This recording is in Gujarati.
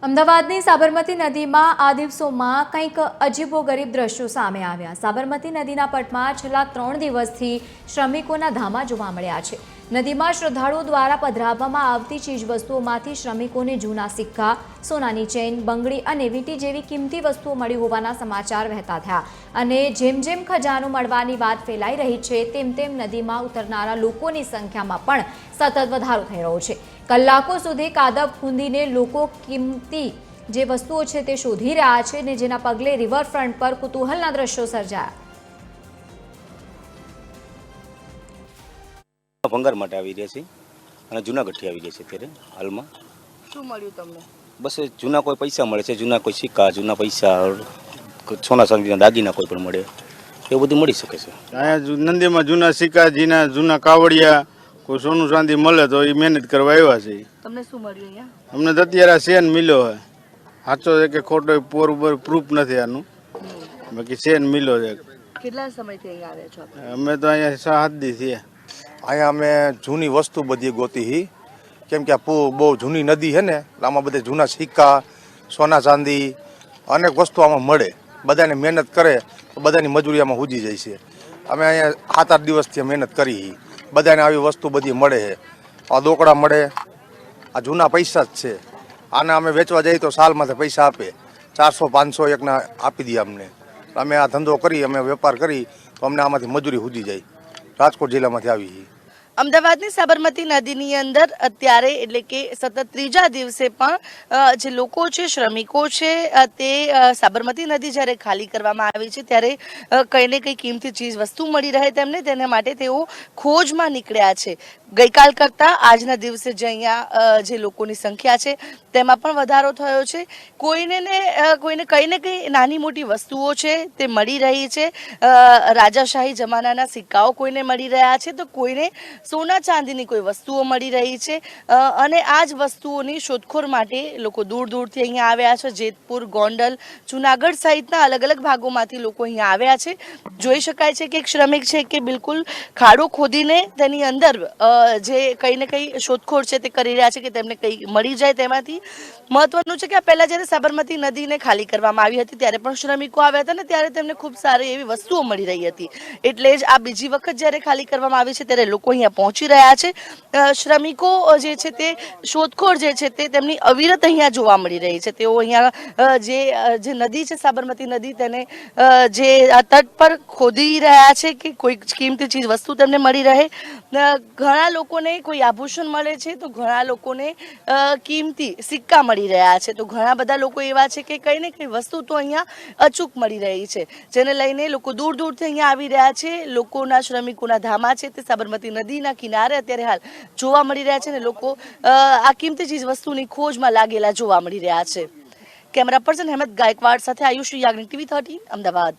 અમદાવાદની સાબરમતી નદીમાં આ દિવસોમાં કંઈક અજીબોગરીબ દ્રશ્યો સામે આવ્યા। સાબરમતી નદીના પટમાં છેલ્લા 3 દિવસથી શ્રમિકોના ધામા જોવા મળ્યા છે। નદીમાં શ્રદ્ધાળુઓ દ્વારા પધરાવવામાં આવતી ચીજવસ્તુઓમાંથી શ્રમિકોને જૂના સિક્કા, સોનાની ચેન, બંગડી અને વીંટી જેવી કિંમતી વસ્તુઓ મળી હોવાના સમાચાર વહેતા થયા અને જેમ જેમ ખજાનો મળવાની વાત ફેલાઈ રહી છે તેમ તેમ નદીમાં ઉતરનારા લોકોની સંખ્યામાં પણ સતત વધારો થઈ રહ્યો છે। કલાકો સુધી કાદવ ખૂંદીને લોકો કિંમતી જે વસ્તુઓ છે તે શોધી રહ્યા છે ને જેના પગલે રિવરફ્રન્ટ પર કુતૂહલના દ્રશ્યો સર્જાયા। ભંગાર માટે આવી રહ્યા છે અને જૂનાગઢથી આવી રહ્યા છે। અત્યારે હાલમાં શું મળ્યું તમને? બસ જૂના કોઈ પૈસા મળે છે, જૂના કોઈ સિક્કા, જૂના પૈસા, સોના ચાંદીના દાગીના કોઈ પણ મળે એવું બધું મળી શકે છે। અહીંયા નંદીમાં જૂના સિક્કા, જૂના કાવડિયા, કોઈ સોનું ચાંદી મળે તો એ મહેનત કરવા આવ્યા છે। તમને શું મળ્યું અહીંયા? અમને તો અત્યારે સેન મિલ્યો છે, સાચો છે કે ખોટો પોર પ્રૂફ નથી આનું, બાકી સેન મિલ્યો છે। કેટલા સમયથી અહીંયા આવ્યા છો આપ? અમે તો અહીંયા 7 દી છીએ। અહીંયા અમે જૂની વસ્તુ બધી ગોતી હી, કેમ કે આ બહુ જૂની નદી છે ને, આમાં બધા જૂના સિક્કા, સોના ચાંદી અનેક વસ્તુ આમાં મળે। બધાને મહેનત કરે તો બધાની મજૂરી આમાં ઉજી જાય છે। અમે અહીંયા 7-8 દિવસથી મહેનત કરી, બધાને આવી વસ્તુ બધી મળે છે। આ દોકડા મળે, આ જૂના પૈસા જ છે। આને અમે વેચવા જઈએ તો સાલમાંથી પૈસા આપે, 400-500 એકના આપી દઈએ અમને। અમે આ ધંધો કરી, અમે વેપાર કરી તો અમને આમાંથી મજૂરી ઉજી જાય। રાજકોટ જિલ્લામાંથી આવી। અમદાવાદની સાબરમતી નદીની અંદર અત્યારે એટલે કે સતત ત્રીજા દિવસે પણ જે લોકો છે, શ્રમિકો છે, તે સાબરમતી નદી જ્યારે ખાલી કરવામાં આવી છે ત્યારે કંઈ ને કંઈ કિંમતી ચીજ વસ્તુ મળી રહે તેમને, તેને માટે તેઓ ખોજમાં નીકળ્યા છે। ગઈકાલ કરતાં આજના દિવસે જે અહીંયા જે લોકોની સંખ્યા છે તેમાં પણ વધારો થયો છે। કોઈને કંઈ ને કંઈ નાની મોટી વસ્તુઓ છે તે મળી રહી છે। રાજાશાહી જમાનાના સિક્કાઓ કોઈને મળી રહ્યા છે, તો કોઈને સોના ચાંદીની કોઈ વસ્તુઓ મળી રહી છે અને આ જ વસ્તુઓની શોધખોળ માટે લોકો દૂર દૂરથી અહીંયા આવ્યા છે। જેતપુર, ગોંડલ, જુનાગઢ સહિતના અલગ અલગ ભાગોમાંથી લોકો અહીંયા આવ્યા છે। જોઈ શકાય છે કે એક શ્રમિક છે કે બિલકુલ ખાડો ખોદીને તેની અંદર જે કંઈ ને કંઈ શોધખોળ છે તે કરી રહ્યા છે કે તેમને કંઈ મળી જાય તેમાંથી। મહત્વનું છે કે આ પહેલાં જ્યારે સાબરમતી નદીને ખાલી કરવામાં આવી હતી ત્યારે પણ શ્રમિકો આવ્યા હતા ને ત્યારે તેમને ખૂબ સારી એવી વસ્તુઓ મળી રહી હતી, એટલે જ આ બીજી વખત જ્યારે ખાલી કરવામાં આવી છે ત્યારે લોકો અહીંયા પહોંચી રહ્યા છે। શ્રમિકો જે છે તે શોધખોળ જે છે તે તેમની અવિરત અહીંયા જોવા મળી રહી છે। તેઓ અહીંયા જે નદી છે સાબરમતી નદી તેને જે તટ પર ખોદી રહ્યા છે કે કોઈ કિંમતી ચીજ વસ્તુ તેમને મળી રહે। ઘણા લોકોને કોઈ આભૂષણ મળે છે તો ઘણા લોકોને કિંમતી સિક્કા મળી રહ્યા છે, તો ઘણા બધા લોકો એવા છે કે કંઈ ને કંઈ વસ્તુ તો અહીંયા અચૂક મળી રહી છે, જેને લઈને લોકો દૂર દૂરથી અહીંયા આવી રહ્યા છે। લોકોના શ્રમિકોના ધામા છે તે સાબરમતી નદીના કિનારે અત્યારે હાલ જોવા મળી રહ્યા છે ને લોકો આ કિંમતી ચીજ વસ્તુની ખોજમાં લાગેલા જોવા મળી રહ્યા છે। કેમેરા પર્સન હેમત ગાયકવાડ સાથે આયુષી યાજ્ઞિક, TV 13 અમદાવાદ।